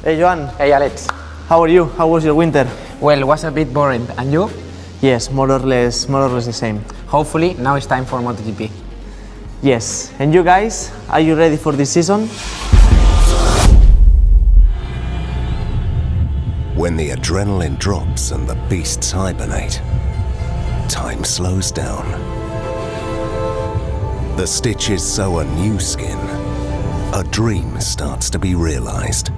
Hey Joan, Hey Alex. how are you? How was your winter? Well, it was a bit boring. And you? Yes, more or less the same. Hopefully, now it's time for MotoGP. Yes, and you guys, are you ready for this season? When the adrenaline drops and the beasts hibernate, time slows down. The stitches sew a new skin. A dream starts to be realized.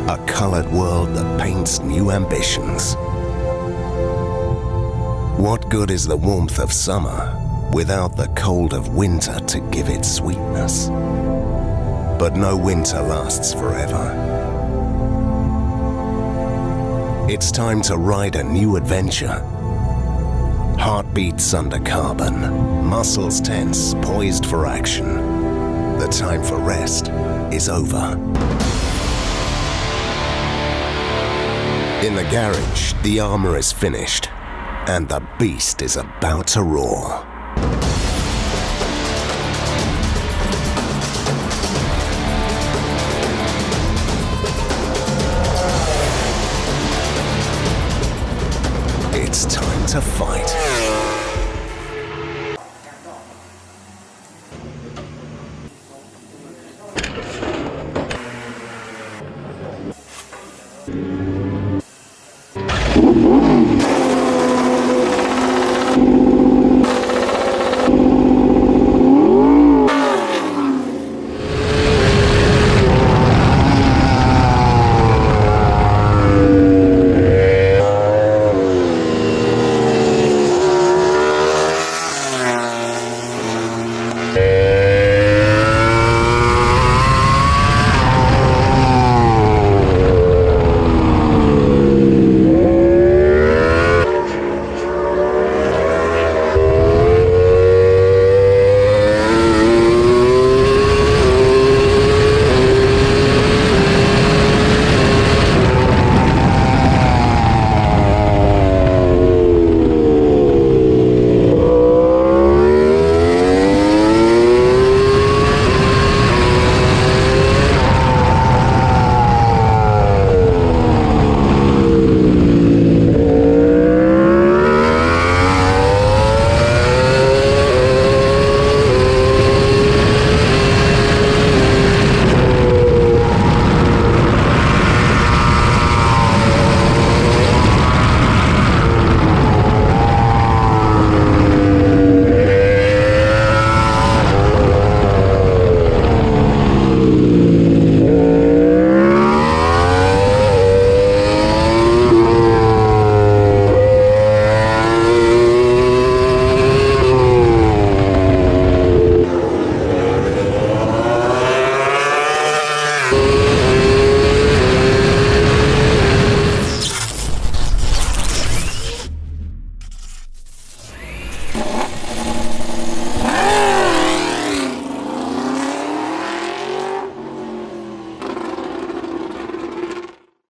A colored world that paints new ambitions. What good is the warmth of summer without the cold of winter to give it sweetness? But no winter lasts forever. It's time to ride a new adventure. Heartbeats under carbon, muscles tense, poised for action. The time for rest is over. In the garage, the armor is finished, and the beast is about to roar. It's time to fight.